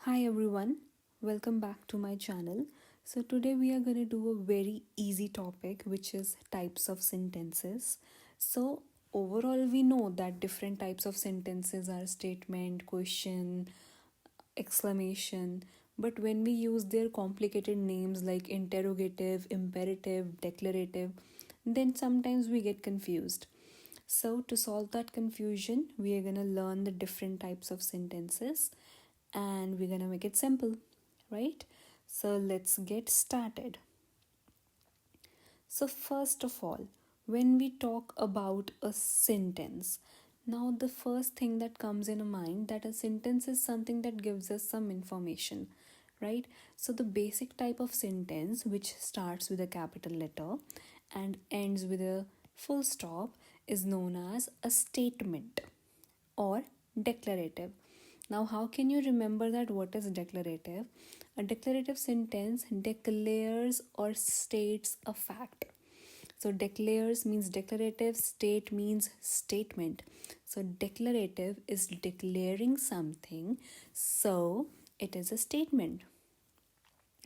Hi everyone, welcome back to my channel. So today we are going to do a very easy topic which is types of sentences. So overall we know that different types of sentences are statement, question, exclamation, but when we use their complicated names like interrogative, imperative, declarative, then sometimes we get confused. So, to solve that confusion, we are going to learn the different types of sentences and we're going to make it simple, right? So, let's get started. So, first of all, when we talk about a sentence, now the first thing that comes in a mind that a sentence is something that gives us some information, right? So, the basic type of sentence which starts with a capital letter and ends with a full stop is known as a statement or declarative. Now, how can you remember that what is declarative? A declarative sentence declares or states a fact. So, declares means declarative, state means statement. So, declarative is declaring something, so it is a statement.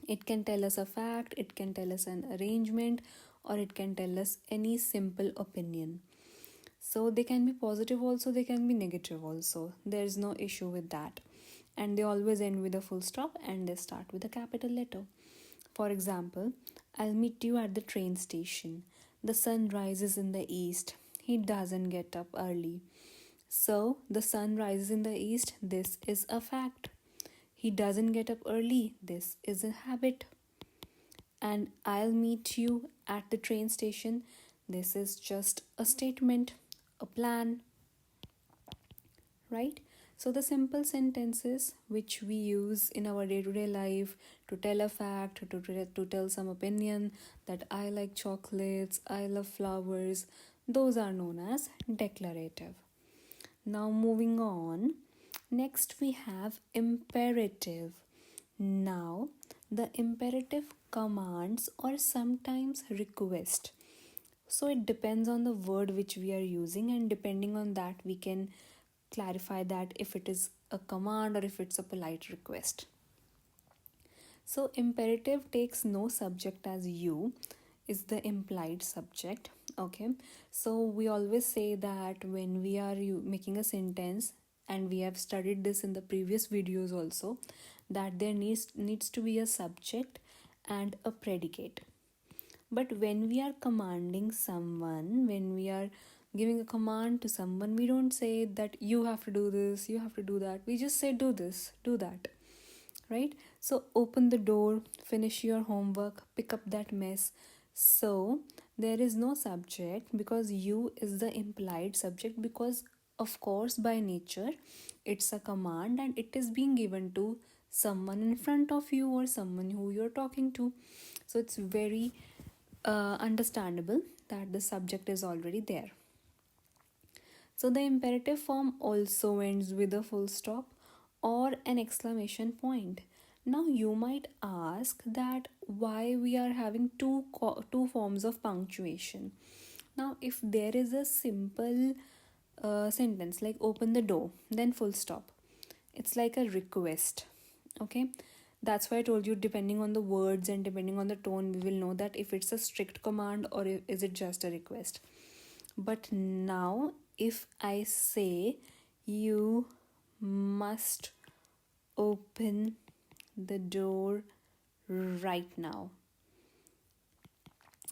It can tell us a fact, it can tell us an arrangement, or it can tell us any simple opinion. So they can be positive also, they can be negative also. There is no issue with that. And they always end with a full stop and they start with a capital letter. For example, I'll meet you at the train station. The sun rises in the east. He doesn't get up early. So, the sun rises in the east. This is a fact. He doesn't get up early. This is a habit. And I'll meet you at the train station. This is just a statement, a plan, right? So, the simple sentences which we use in our day to day life to tell a fact, to tell some opinion that I like chocolates, I love flowers, those are known as declarative. Now, moving on, next we have imperative. Now, the imperative commands or sometimes request. So, it depends on the word which we are using, and depending on that, we can clarify that if it is a command or if it's a polite request. So, imperative takes no subject as you, is the implied subject. Okay, so we always say that when we are making a sentence, and we have studied this in the previous videos also, that there needs to be a subject and a predicate. But when we are commanding someone, when we are giving a command to someone, we don't say that you have to do this, you have to do that. We just say do this, do that, right? So open the door, finish your homework, pick up that mess. So there is no subject because you is the implied subject, because of course by nature it's a command and it is being given to someone in front of you or someone who you're talking to. So it's very understandable that the subject is already there. So the imperative form also ends with a full stop or an exclamation point. Now you might ask that why we are having two forms of punctuation. Now if there is a simple sentence like open the door, then full stop, it's like a request. Okay, that's why I told you, depending on the words and depending on the tone, we will know that if it's a strict command or is it just a request. But now if I say you must open the door right now,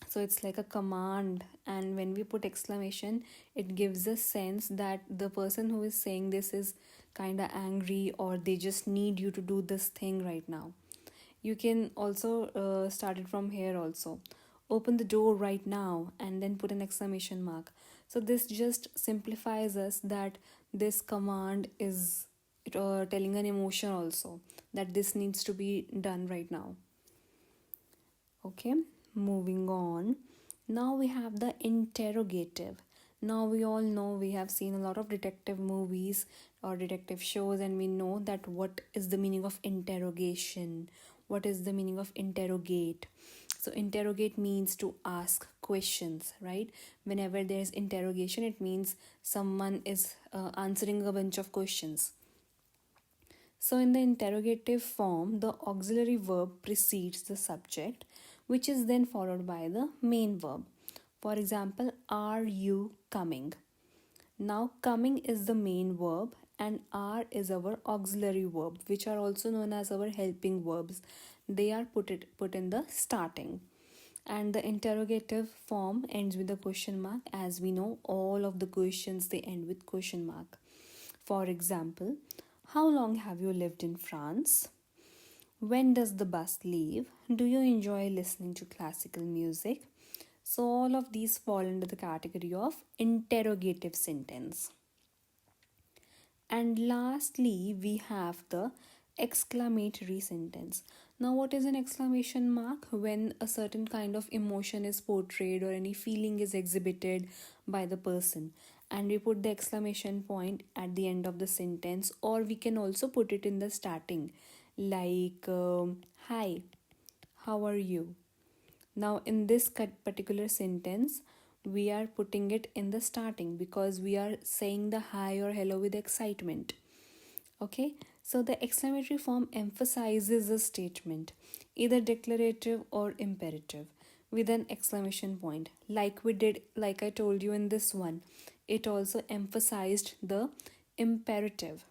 so it's like a command, and when we put exclamation, it gives a sense that the person who is saying this is kind of angry, or they just need you to do this thing right now. You can also start it from here also, open the door right now, and then put an exclamation mark. So this just simplifies us that this command is telling an emotion also, that this needs to be done right now. Okay, moving on. Now we have the interrogative. Now we all know, we have seen a lot of detective movies or detective shows, and we know that what is the meaning of interrogation, what is the meaning of interrogate. So interrogate means to ask questions, right? Whenever there's interrogation, it means someone is answering a bunch of questions. So, in the interrogative form, the auxiliary verb precedes the subject, which is then followed by the main verb. For example, are you coming? Now, coming is the main verb, and are is our auxiliary verb, which are also known as our helping verbs. They are put in the starting. And the interrogative form ends with a question mark. As we know, all of the questions they end with question mark. For example, how long have you lived in France? When does the bus leave? Do you enjoy listening to classical music? So, all of these fall under the category of interrogative sentence. And lastly, we have the exclamatory sentence. Now, what is an exclamation mark? When a certain kind of emotion is portrayed or any feeling is exhibited by the person, and we put the exclamation point at the end of the sentence, or we can also put it in the starting, like, hi, how are you? Now, in this particular sentence, we are putting it in the starting because we are saying the hi or hello with excitement. Okay, so the exclamatory form emphasizes a statement, either declarative or imperative, with an exclamation point. Like I told you in this one, it also emphasized the imperative.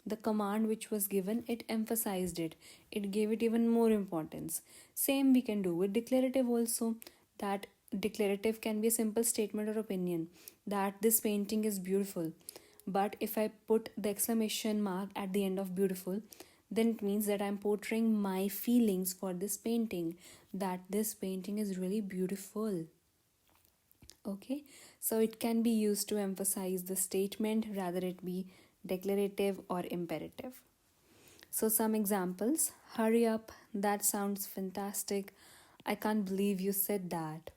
The command which was given, it emphasized it, it gave it even more importance. Same we can do with declarative also. That declarative can be a simple statement or opinion that this painting is beautiful, but if I put the exclamation mark at the end of beautiful, then it means that I'm portraying my feelings for this painting, that this painting is really beautiful. Okay, so it can be used to emphasize the statement, rather it be declarative or imperative. So, some examples: hurry up, that sounds fantastic. I can't believe you said that.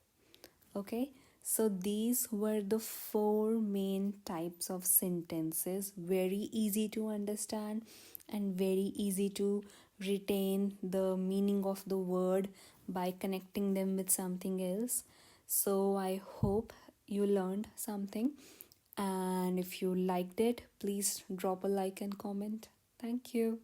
Okay, so these were the four main types of sentences, very easy to understand and very easy to retain the meaning of the word by connecting them with something else. So, I hope you learned something, and if you liked it, please drop a like and comment. Thank you.